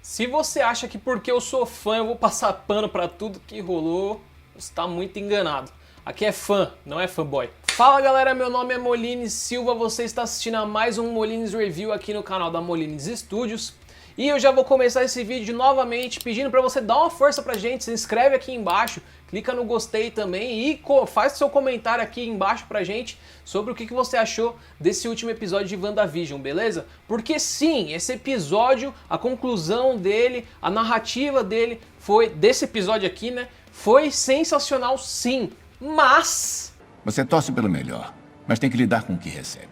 Se você acha que porque eu sou fã eu vou passar pano pra tudo que rolou, você tá muito enganado. Aqui é fã, não é fanboy. Fala galera, meu nome é Molines Silva, você está assistindo a mais um Molines Review aqui no canal da Molines Studios. E eu já vou começar esse vídeo novamente pedindo pra você dar uma força pra gente, se inscreve aqui embaixo, clica no gostei também e faz seu comentário aqui embaixo pra gente sobre o que você achou desse último episódio de WandaVision, beleza? Porque sim, esse episódio, a conclusão dele, a narrativa dele desse episódio aqui, né, foi sensacional sim, mas... Você torce pelo melhor, mas tem que lidar com o que recebe.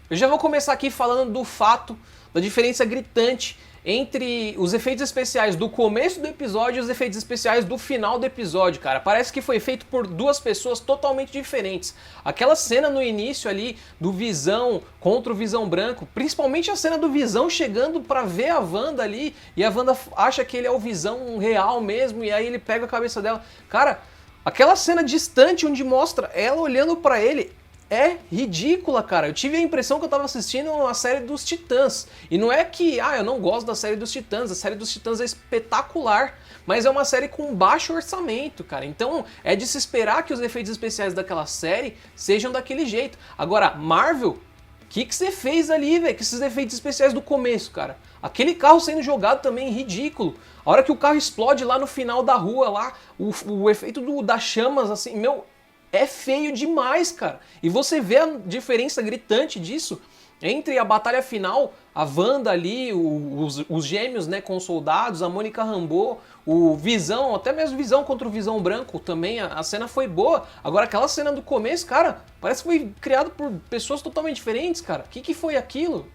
Eu já vou começar aqui falando do fato, da diferença gritante entre os efeitos especiais do começo do episódio e os efeitos especiais do final do episódio, cara. Parece que foi feito por duas pessoas totalmente diferentes. Aquela cena no início ali do Visão contra o Visão Branco, principalmente a cena do Visão chegando pra ver a Wanda ali, e a Wanda acha que ele é o Visão real mesmo, e aí ele pega a cabeça dela. Cara, aquela cena distante onde mostra ela olhando pra ele é ridícula, cara. Eu tive a impressão que eu tava assistindo a série dos Titãs. E não é que, eu não gosto da série dos Titãs. A série dos Titãs é espetacular, mas é uma série com baixo orçamento, cara. Então é de se esperar que os efeitos especiais daquela série sejam daquele jeito. Agora, Marvel, o que você fez ali, velho, com esses efeitos especiais do começo, cara? Aquele carro sendo jogado também, ridículo. A hora que o carro explode lá no final da rua, lá, o efeito das chamas, assim, meu... é feio demais, cara. E você vê a diferença gritante disso entre a batalha final, a Wanda ali, os gêmeos, né, com os soldados, a Mônica Rambeau, o Visão, até mesmo Visão contra o Visão Branco também, a cena foi boa. Agora aquela cena do começo, cara, parece que foi criado por pessoas totalmente diferentes, cara. O que foi aquilo?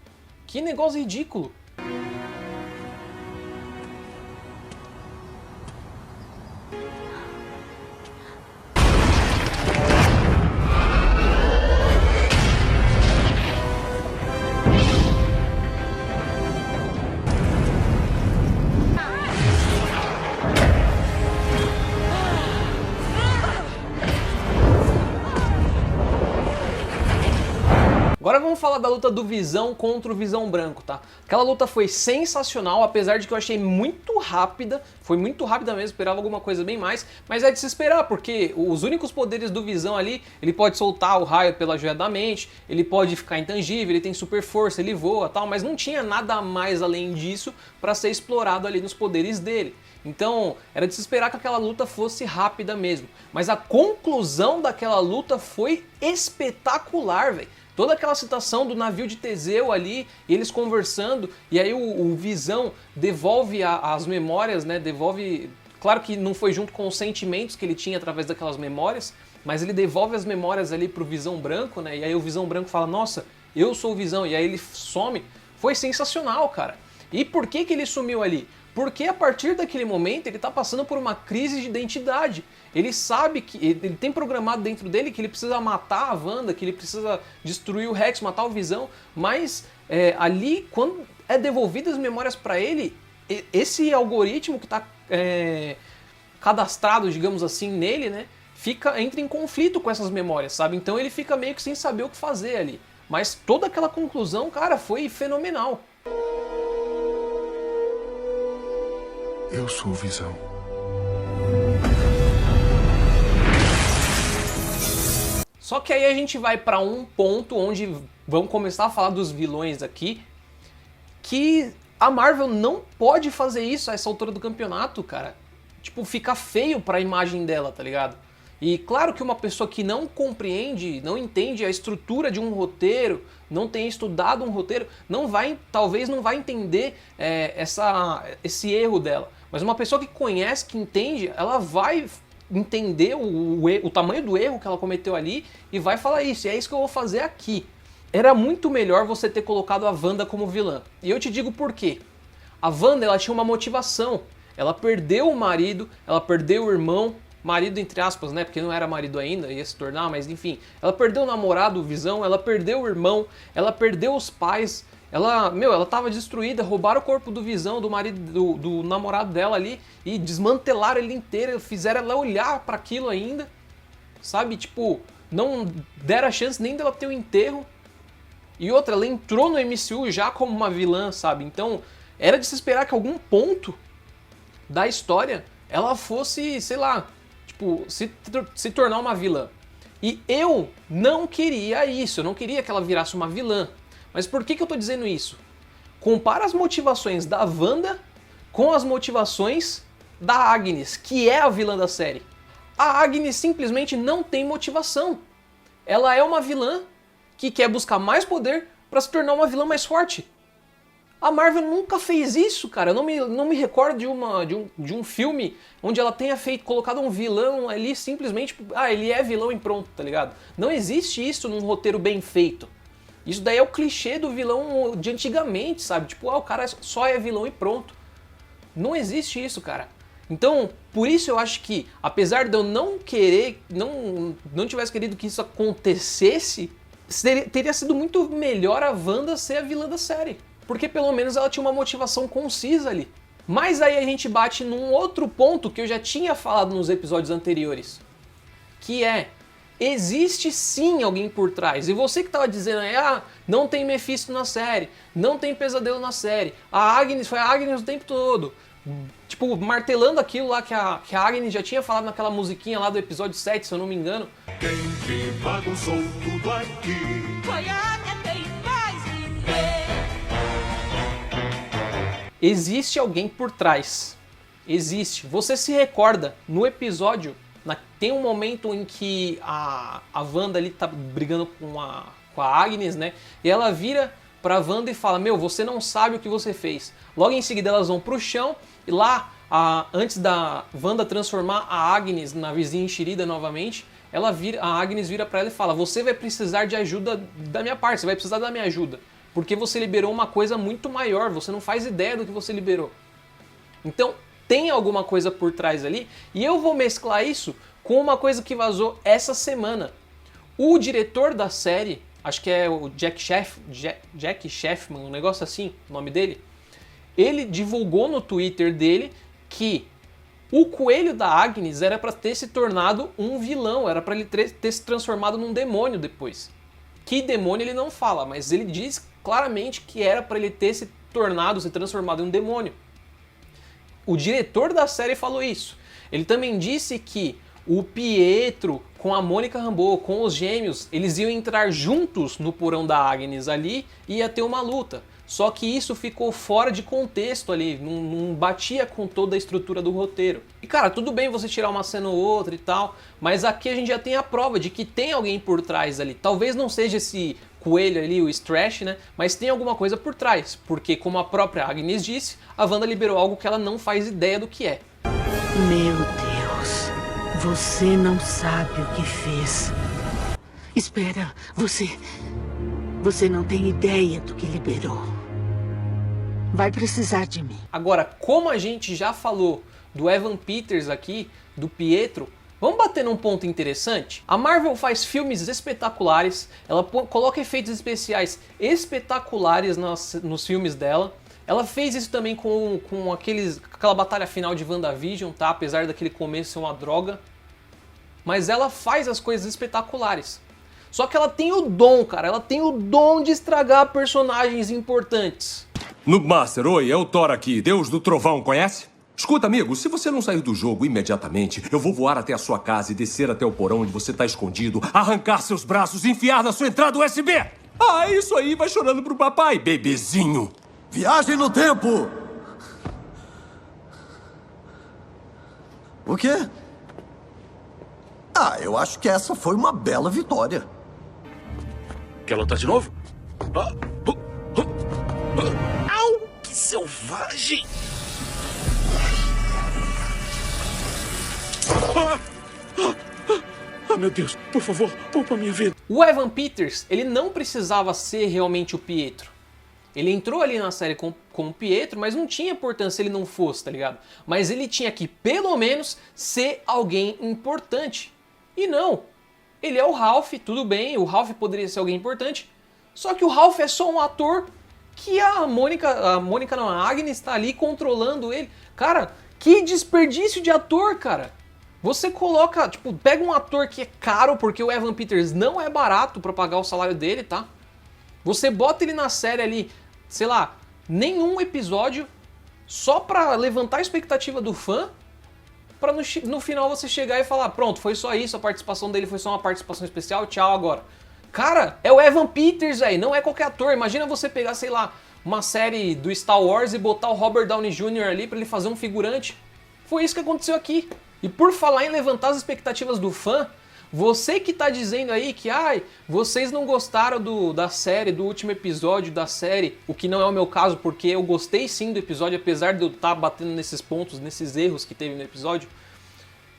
Que negócio ridículo. Agora vamos falar da luta do Visão contra o Visão Branco, tá? Aquela luta foi sensacional, apesar de que eu achei muito rápida, foi muito rápida mesmo, esperava alguma coisa bem mais, mas é de se esperar, porque os únicos poderes do Visão ali, ele pode soltar o raio pela joia da mente, ele pode ficar intangível, ele tem super força, ele voa e tal, mas não tinha nada mais além disso para ser explorado ali nos poderes dele. Então, era de se esperar que aquela luta fosse rápida mesmo. Mas a conclusão daquela luta foi espetacular, velho. Toda aquela situação do navio de Teseu ali, e eles conversando, e aí o Visão devolve as memórias, né? Devolve... Claro que não foi junto com os sentimentos que ele tinha através daquelas memórias, mas ele devolve as memórias ali pro Visão Branco, né? E aí o Visão Branco fala, nossa, eu sou o Visão, e aí ele some. Foi sensacional, cara. E por que ele sumiu ali? Porque a partir daquele momento ele está passando por uma crise de identidade. Ele sabe que ele tem programado dentro dele que ele precisa matar a Wanda, que ele precisa destruir o Rex, matar o Visão, mas ali, quando é devolvidas as memórias para ele, esse algoritmo que está cadastrado, digamos assim, nele, né, entra em conflito com essas memórias, sabe? Então ele fica meio que sem saber o que fazer ali. Mas toda aquela conclusão, cara, foi fenomenal. Eu sou o Visão. Só que aí a gente vai pra um ponto onde vamos começar a falar dos vilões aqui, que a Marvel não pode fazer isso a essa altura do campeonato, cara. Tipo, fica feio pra imagem dela, tá ligado? E claro que uma pessoa que não compreende, não entende a estrutura de um roteiro, não tem estudado um roteiro, talvez não vai entender esse erro dela. Mas uma pessoa que conhece, que entende, ela vai entender o tamanho do erro que ela cometeu ali e vai falar isso. E é isso que eu vou fazer aqui. Era muito melhor você ter colocado a Wanda como vilã. E eu te digo por quê. A Wanda, ela tinha uma motivação. Ela perdeu o marido, ela perdeu o irmão, marido entre aspas, né, porque não era marido ainda, ia se tornar, mas enfim. Ela perdeu o namorado, o Visão, ela perdeu o irmão, ela perdeu os pais. Ela tava destruída, roubaram o corpo do Visão, do marido, do namorado dela ali, e desmantelaram ele inteiro, fizeram ela olhar para aquilo ainda, sabe? Tipo, não deram a chance nem dela ter o enterro. E outra, ela entrou no MCU já como uma vilã, sabe? Então, Era de se esperar que algum ponto da história ela fosse, sei lá, tipo, se tornar uma vilã. E eu não queria isso, eu não queria que ela virasse uma vilã. Mas por que eu tô dizendo isso? Compara as motivações da Wanda com as motivações da Agnes, que é a vilã da série. A Agnes simplesmente não tem motivação. Ela é uma vilã que quer buscar mais poder para se tornar uma vilã mais forte. A Marvel nunca fez isso, cara. Eu não me recordo de um filme onde ela tenha colocado um vilão ali simplesmente, ele é vilão e pronto, tá ligado? Não existe isso num roteiro bem feito. Isso daí é o clichê do vilão de antigamente, sabe? Tipo, o cara só é vilão e pronto. Não existe isso, cara. Então, por isso eu acho que, apesar de eu não querer, não tivesse querido que isso acontecesse, teria sido muito melhor a Wanda ser a vilã da série. Porque pelo menos ela tinha uma motivação concisa ali. Mas aí a gente bate num outro ponto que eu já tinha falado nos episódios anteriores. Que é, existe sim alguém por trás. E você que tava dizendo aí, não tem Mephisto na série, não tem Pesadelo na série, foi a Agnes o tempo todo. Tipo, martelando aquilo lá que a Agnes já tinha falado naquela musiquinha lá do episódio 7, se eu não me engano. Quem te bagunçou tudo aqui foi a que tem mais ninguém. Existe alguém por trás. Existe. Você se recorda, no episódio, tem um momento em que a Wanda ali tá brigando com a Agnes, né? E ela vira pra Wanda e fala, você não sabe o que você fez. Logo em seguida elas vão pro chão e lá, antes da Wanda transformar a Agnes na vizinha enxerida novamente, a Agnes vira pra ela e fala, você vai precisar de ajuda da minha parte, você vai precisar da minha ajuda. Porque você liberou uma coisa muito maior, você não faz ideia do que você liberou. Então, tem alguma coisa por trás ali, e eu vou mesclar isso com uma coisa que vazou essa semana. O diretor da série, acho que é o Jack Sheffman, um negócio assim, o nome dele, ele divulgou no Twitter dele que o coelho da Agnes era para ter se tornado um vilão, era para ele ter se transformado num demônio depois. Que demônio ele não fala, mas ele diz claramente que era para ele ter se transformado em um demônio. O diretor da série falou isso. Ele também disse que o Pietro com a Mônica Rambeau, com os gêmeos, eles iam entrar juntos no porão da Agnes ali e ia ter uma luta. Só que isso ficou fora de contexto ali, não batia com toda a estrutura do roteiro. E cara, tudo bem você tirar uma cena ou outra e tal, mas aqui a gente já tem a prova de que tem alguém por trás ali. Talvez não seja esse coelho ali, o Strash, né? Mas tem alguma coisa por trás, porque como a própria Agnes disse, a Wanda liberou algo que ela não faz ideia do que é. Meu Deus, você não sabe o que fez. Espera, você não tem ideia do que liberou. Vai precisar de mim. Agora, como a gente já falou do Evan Peters aqui, do Pietro, vamos bater num ponto interessante? A Marvel faz filmes espetaculares, ela coloca efeitos especiais espetaculares nos filmes dela. Ela fez isso também com aquela batalha final de WandaVision, tá? Apesar daquele começo ser uma droga. Mas ela faz as coisas espetaculares. Só que ela tem o dom, cara, ela tem o dom de estragar personagens importantes. Noobmaster, oi, é o Thor aqui, Deus do Trovão, conhece? Escuta, amigo, se você não sair do jogo imediatamente, eu vou voar até a sua casa e descer até o porão onde você tá escondido, arrancar seus braços e enfiar na sua entrada USB! Isso aí, vai chorando pro papai, bebezinho! Viagem no tempo! O quê? Eu acho que essa foi uma bela vitória. Quer lutar de novo? Au! Que selvagem! Meu Deus, por favor, poupa minha vida. O Evan Peters, ele não precisava ser realmente o Pietro. Ele entrou ali na série como o Pietro, mas não tinha importância se ele não fosse, tá ligado? Mas ele tinha que, pelo menos, ser alguém importante. E não. Ele é o Ralph, tudo bem, o Ralph poderia ser alguém importante, só que o Ralph é só um ator que a Agnes tá ali controlando ele. Cara, que desperdício de ator, cara. Você coloca, pega um ator que é caro, porque o Evan Peters não é barato pra pagar o salário dele, tá? Você bota ele na série ali, sei lá, nenhum episódio só pra levantar a expectativa do fã, pra no final você chegar e falar, pronto, foi só isso, a participação dele foi só uma participação especial, tchau agora. Cara, é o Evan Peters, velho, não é qualquer ator. Imagina você pegar, sei lá, uma série do Star Wars e botar o Robert Downey Jr. ali pra ele fazer um figurante. Foi isso que aconteceu aqui. E por falar em levantar as expectativas do fã, você que tá dizendo aí que, vocês não gostaram da série, do último episódio da série, o que não é o meu caso, porque eu gostei sim do episódio, apesar de eu estar batendo nesses pontos, nesses erros que teve no episódio.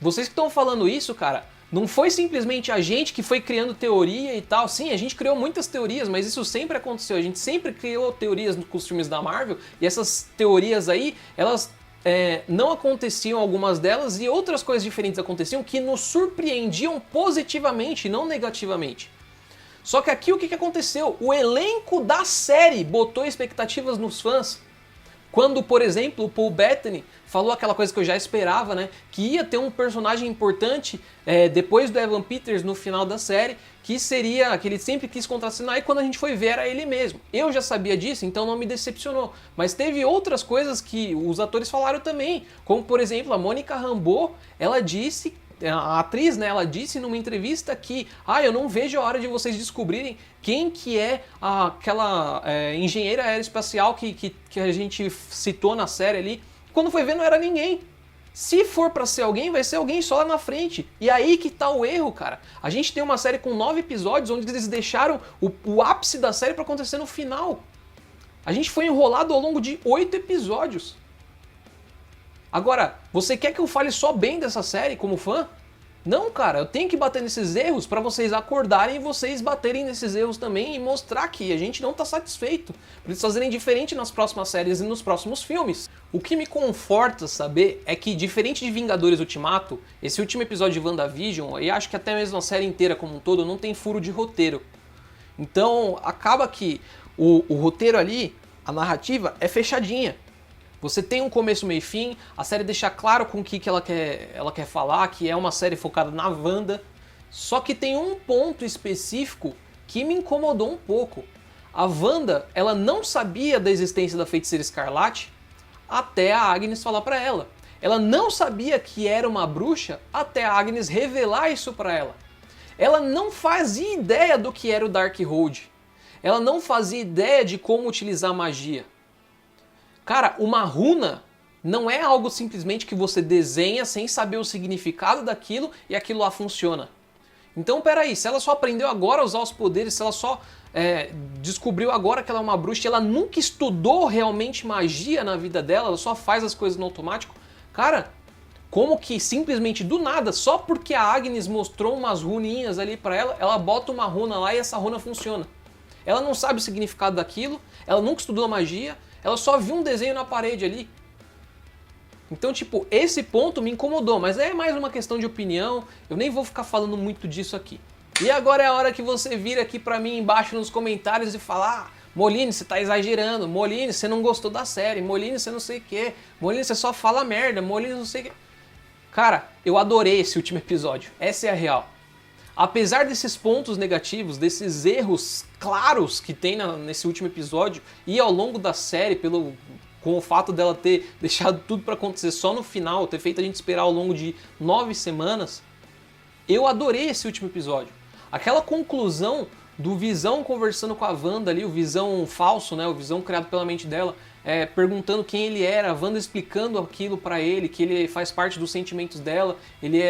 Vocês que estão falando isso, cara, não foi simplesmente a gente que foi criando teoria e tal. Sim, a gente criou muitas teorias, mas isso sempre aconteceu. A gente sempre criou teorias com os filmes da Marvel, e essas teorias aí, elas não aconteciam, algumas delas, e outras coisas diferentes aconteciam que nos surpreendiam positivamente, não negativamente. Só que aqui o que aconteceu? O elenco da série botou expectativas nos fãs. Quando, por exemplo, o Paul Bettany falou aquela coisa que eu já esperava, né? Que ia ter um personagem importante depois do Evan Peters no final da série, que ele sempre quis contracenar, e quando a gente foi ver era ele mesmo. Eu já sabia disso, então não me decepcionou. Mas teve outras coisas que os atores falaram também, como por exemplo a Mônica Rambeau, ela disse, a atriz, né, ela disse numa entrevista que eu não vejo a hora de vocês descobrirem quem que é aquela engenheira aeroespacial que a gente citou na série ali. Quando foi ver não era ninguém. Se for pra ser alguém, vai ser alguém só lá na frente. E aí que tá o erro, cara. A gente tem uma série com 9 episódios onde eles deixaram o ápice da série pra acontecer no final. A gente foi enrolado ao longo de 8 episódios. Agora, você quer que eu fale só bem dessa série como fã? Não, cara, eu tenho que bater nesses erros pra vocês acordarem e vocês baterem nesses erros também e mostrar que a gente não tá satisfeito. Pra eles fazerem diferente nas próximas séries e nos próximos filmes. O que me conforta saber é que, diferente de Vingadores Ultimato, esse último episódio de WandaVision, e acho que até mesmo a série inteira como um todo, não tem furo de roteiro. Então, acaba que o roteiro ali, a narrativa, é fechadinha. Você tem um começo, meio e fim, a série deixa claro com o que ela quer falar, que é uma série focada na Wanda, só que tem um ponto específico que me incomodou um pouco. A Wanda, ela não sabia da existência da Feiticeira Escarlate até a Agnes falar pra ela. Ela não sabia que era uma bruxa até a Agnes revelar isso pra ela. Ela não fazia ideia do que era o Darkhold. Ela não fazia ideia de como utilizar magia. Cara, uma runa não é algo simplesmente que você desenha sem saber o significado daquilo e aquilo lá funciona. Então, peraí, se ela só aprendeu agora a usar os poderes, se ela só descobriu agora que ela é uma bruxa e ela nunca estudou realmente magia na vida dela, ela só faz as coisas no automático, cara, como que simplesmente do nada, só porque a Agnes mostrou umas runinhas ali pra ela, ela bota uma runa lá e essa runa funciona. Ela não sabe o significado daquilo, ela nunca estudou magia, ela só viu um desenho na parede ali. Então, tipo, esse ponto me incomodou, mas é mais uma questão de opinião, eu nem vou ficar falando muito disso aqui. E agora é a hora que você vira aqui pra mim embaixo nos comentários e falar: Molini, você tá exagerando, Molini, você não gostou da série, Molini, você não sei o que, Molini, você só fala merda, Molini, não sei o que. Cara, eu adorei esse último episódio, essa é a real. Apesar desses pontos negativos, desses erros claros que tem nesse último episódio e ao longo da série, com o fato dela ter deixado tudo pra acontecer só no final, ter feito a gente esperar ao longo de 9 semanas, eu adorei esse último episódio. Aquela conclusão do Visão conversando com a Wanda ali, o Visão falso, né, o Visão criado pela mente dela, perguntando quem ele era, a Wanda explicando aquilo pra ele, que ele faz parte dos sentimentos dela, ele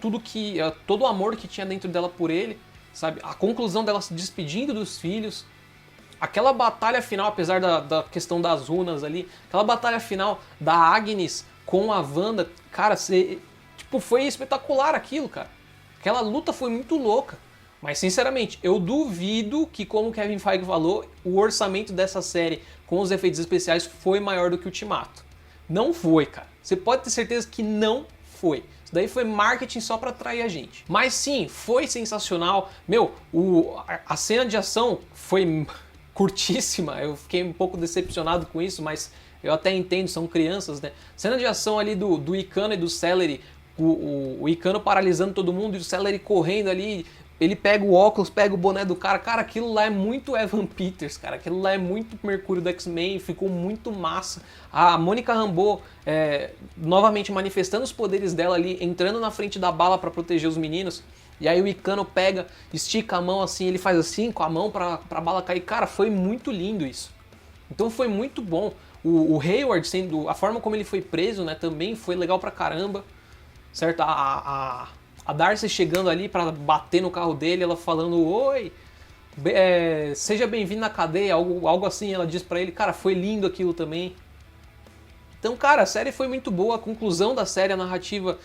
todo o amor que tinha dentro dela por ele, sabe? A conclusão dela se despedindo dos filhos, aquela batalha final, apesar da questão das runas ali, aquela batalha final da Agnes com a Wanda, cara, foi espetacular aquilo, cara. Aquela luta foi muito louca. Mas, sinceramente, eu duvido que, como o Kevin Feige falou, o orçamento dessa série com os efeitos especiais foi maior do que o Ultimato. Não foi, cara. Você pode ter certeza que não foi. Isso daí foi marketing só pra atrair a gente. Mas sim, foi sensacional. Meu, a cena de ação foi curtíssima. Eu fiquei um pouco decepcionado com isso, mas eu até entendo, são crianças, né? Cena de ação ali do Icano e do Celery, o Icano paralisando todo mundo e o Celery correndo ali, ele pega o óculos, pega o boné do cara. Cara, aquilo lá é muito Evan Peters, cara. Aquilo lá é muito Mercúrio do X-Men, ficou muito massa. A Mônica Rambeau, novamente manifestando os poderes dela ali, entrando na frente da bala pra proteger os meninos. E aí o Icano pega, estica a mão assim, ele faz assim com a mão pra bala cair. Cara, foi muito lindo isso. Então foi muito bom. O Hayward, a forma como ele foi preso, né, também foi legal pra caramba. Certo? A Darcy chegando ali pra bater no carro dele, ela falando, oi, seja bem-vindo na cadeia, algo assim, ela diz pra ele. Cara, foi lindo aquilo também. Então, cara, a série foi muito boa, a conclusão da série, a narrativa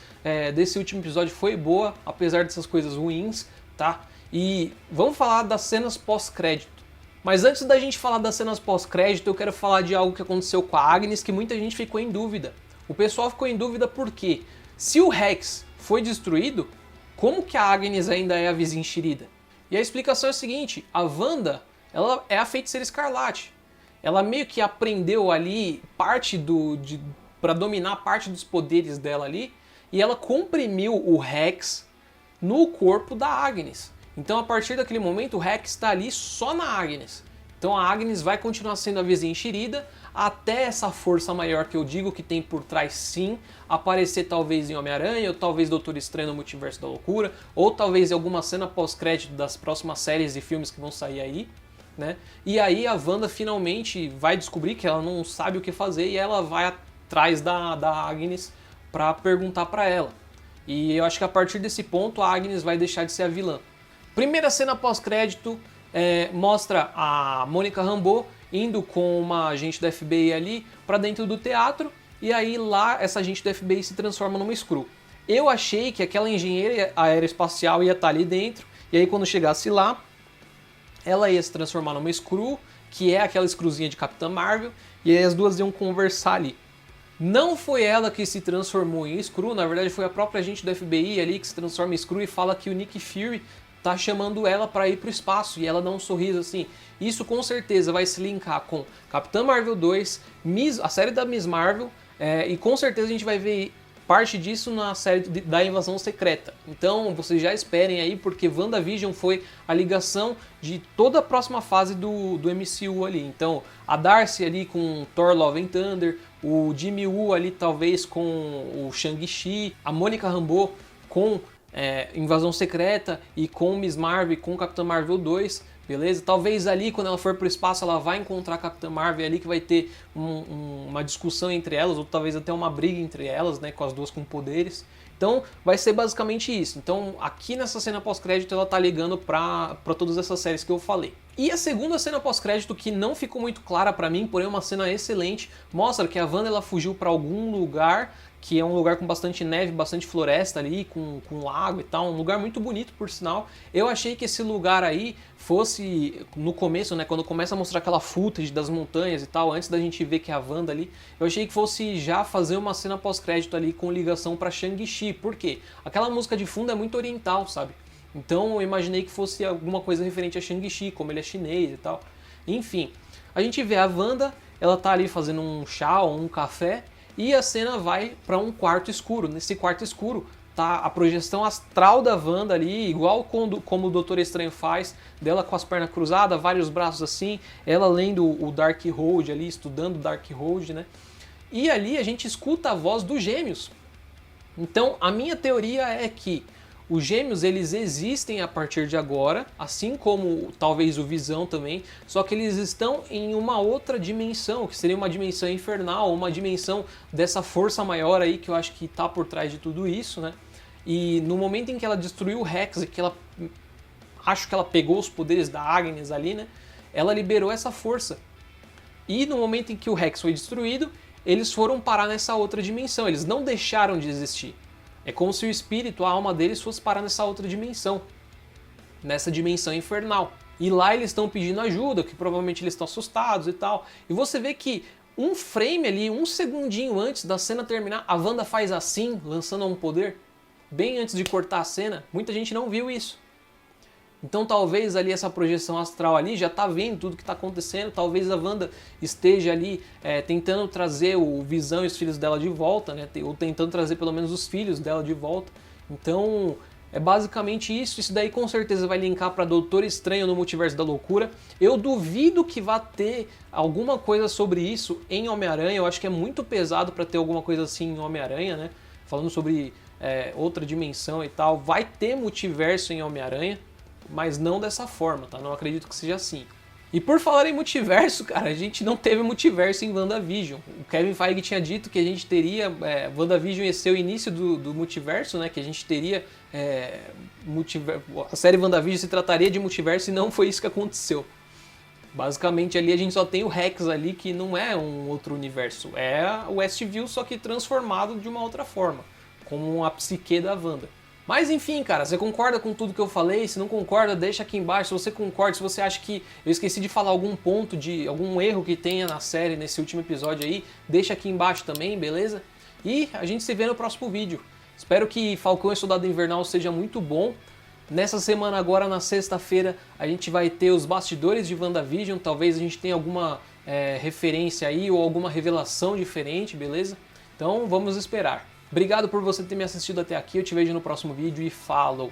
desse último episódio foi boa, apesar dessas coisas ruins, tá? E vamos falar das cenas pós-crédito. Mas antes da gente falar das cenas pós-crédito, eu quero falar de algo que aconteceu com a Agnes, que muita gente ficou em dúvida. O pessoal ficou em dúvida porque, se o Rex foi destruído, como que a Agnes ainda é a vizinha enxerida? E a explicação é a seguinte, a Wanda, ela é a Feiticeira Escarlate. Ela meio que aprendeu ali para dominar parte dos poderes dela ali, e ela comprimiu o Rex no corpo da Agnes. Então a partir daquele momento o Rex está ali só na Agnes. Então a Agnes vai continuar sendo a vizinha enxerida, até essa força maior que eu digo que tem por trás sim, aparecer talvez em Homem-Aranha, ou talvez Doutor Estranho no Multiverso da Loucura, ou talvez em alguma cena pós-crédito das próximas séries e filmes que vão sair aí, né? E aí a Wanda finalmente vai descobrir que ela não sabe o que fazer e ela vai atrás da Agnes para perguntar para ela. E eu acho que a partir desse ponto a Agnes vai deixar de ser a vilã. Primeira cena pós-crédito mostra a Mônica Rambeau indo com uma agente da FBI ali para dentro do teatro, e aí lá essa agente da FBI se transforma numa Skrull. Eu achei que aquela engenheira aeroespacial ia estar ali dentro, e aí quando chegasse lá, ela ia se transformar numa Skrull, que é aquela Skrullzinha de Capitã Marvel, e aí as duas iam conversar ali. Não foi ela que se transformou em Skrull, na verdade foi a própria agente do FBI ali que se transforma em Skrull e fala que o Nick Fury tá chamando ela para ir pro espaço, e ela dá um sorriso assim. Isso com certeza vai se linkar com Capitã Marvel 2, a série da Miss Marvel, e com certeza a gente vai ver parte disso na série da Invasão Secreta. Então vocês já esperem aí, porque WandaVision foi a ligação de toda a próxima fase do MCU ali. Então a Darcy ali com Thor Love and Thunder, o Jimmy Woo ali talvez com o Shang-Chi, a Mônica Rambeau com Invasão Secreta e com Miss Marvel e com Capitã Marvel 2, beleza? Talvez ali quando ela for pro espaço ela vai encontrar a Capitã Marvel ali, que vai ter uma discussão entre elas, ou talvez até uma briga entre elas, né, com as duas com poderes. Então vai ser basicamente isso. Então aqui nessa cena pós-crédito ela tá ligando pra todas essas séries que eu falei. E a segunda cena pós-crédito, que não ficou muito clara pra mim, porém é uma cena excelente, mostra que a Wanda ela fugiu pra algum lugar, que é um lugar com bastante neve, bastante floresta ali, com lago e tal, um lugar muito bonito por sinal. Eu achei que esse lugar aí fosse, no começo, né, quando começa a mostrar aquela footage das montanhas e tal, antes da gente ver que é a Wanda ali, eu achei que fosse já fazer uma cena pós-crédito ali com ligação pra Shang-Chi. Por quê? Aquela música de fundo é muito oriental, sabe? Então eu imaginei que fosse alguma coisa referente a Shang-Chi, como ele é chinês e tal. Enfim, a gente vê a Wanda, ela tá ali fazendo um chá ou um café, e a cena vai para um quarto escuro. Nesse quarto escuro tá a projeção astral da Wanda ali, igual como o Doutor Estranho faz, dela com as pernas cruzadas, vários braços assim, ela lendo o Darkhold ali, estudando o Darkhold, né? E ali a gente escuta a voz dos Gêmeos. Então a minha teoria é que os Gêmeos eles existem a partir de agora, assim como talvez o Visão também, só que eles estão em uma outra dimensão, que seria uma dimensão infernal, uma dimensão dessa força maior aí que eu acho que tá por trás de tudo isso, né? E no momento em que ela destruiu o Rex e que acho que ela pegou os poderes da Agnes ali, né? Ela liberou essa força. E no momento em que o Rex foi destruído, eles foram parar nessa outra dimensão, eles não deixaram de existir. É como se o espírito, a alma deles fosse parar nessa outra dimensão, nessa dimensão infernal. E lá eles estão pedindo ajuda, que provavelmente eles estão assustados e tal. E você vê que um frame ali, um segundinho antes da cena terminar, a Wanda faz assim, lançando um poder, bem antes de cortar a cena. Muita gente não viu isso. Então talvez ali essa projeção astral ali já tá vendo tudo que tá acontecendo, talvez a Wanda esteja ali tentando trazer o Visão e os filhos dela de volta, né? Ou tentando trazer pelo menos os filhos dela de volta. Então É basicamente isso. Isso daí com certeza vai linkar para Doutor Estranho no Multiverso da Loucura. Eu duvido que vá ter alguma coisa sobre isso em Homem-Aranha. Eu acho que é muito pesado para ter alguma coisa assim em Homem-Aranha, né? Falando sobre outra dimensão e tal. Vai ter multiverso em Homem-Aranha, mas não dessa forma, tá? Não acredito que seja assim. E por falar em multiverso, cara, a gente não teve multiverso em WandaVision. O Kevin Feige tinha dito que a gente teria... WandaVision ia ser o início do multiverso, né? Que a gente teria... a série WandaVision se trataria de multiverso e não foi isso que aconteceu. Basicamente ali a gente só tem o Rex ali, que não é um outro universo. É o Westview, só que transformado de uma outra forma. Como a psique da Wanda. Mas enfim, cara, você concorda com tudo que eu falei? Se não concorda, deixa aqui embaixo. Se você concorda, se você acha que eu esqueci de falar algum ponto, algum erro que tenha na série, nesse último episódio aí, deixa aqui embaixo também, beleza? E a gente se vê no próximo vídeo. Espero que Falcão e Soldado Invernal seja muito bom. Nessa semana agora, na sexta-feira, a gente vai ter os bastidores de WandaVision. Talvez a gente tenha alguma referência aí ou alguma revelação diferente, beleza? Então vamos esperar. Obrigado por você ter me assistido até aqui, eu te vejo no próximo vídeo e falou!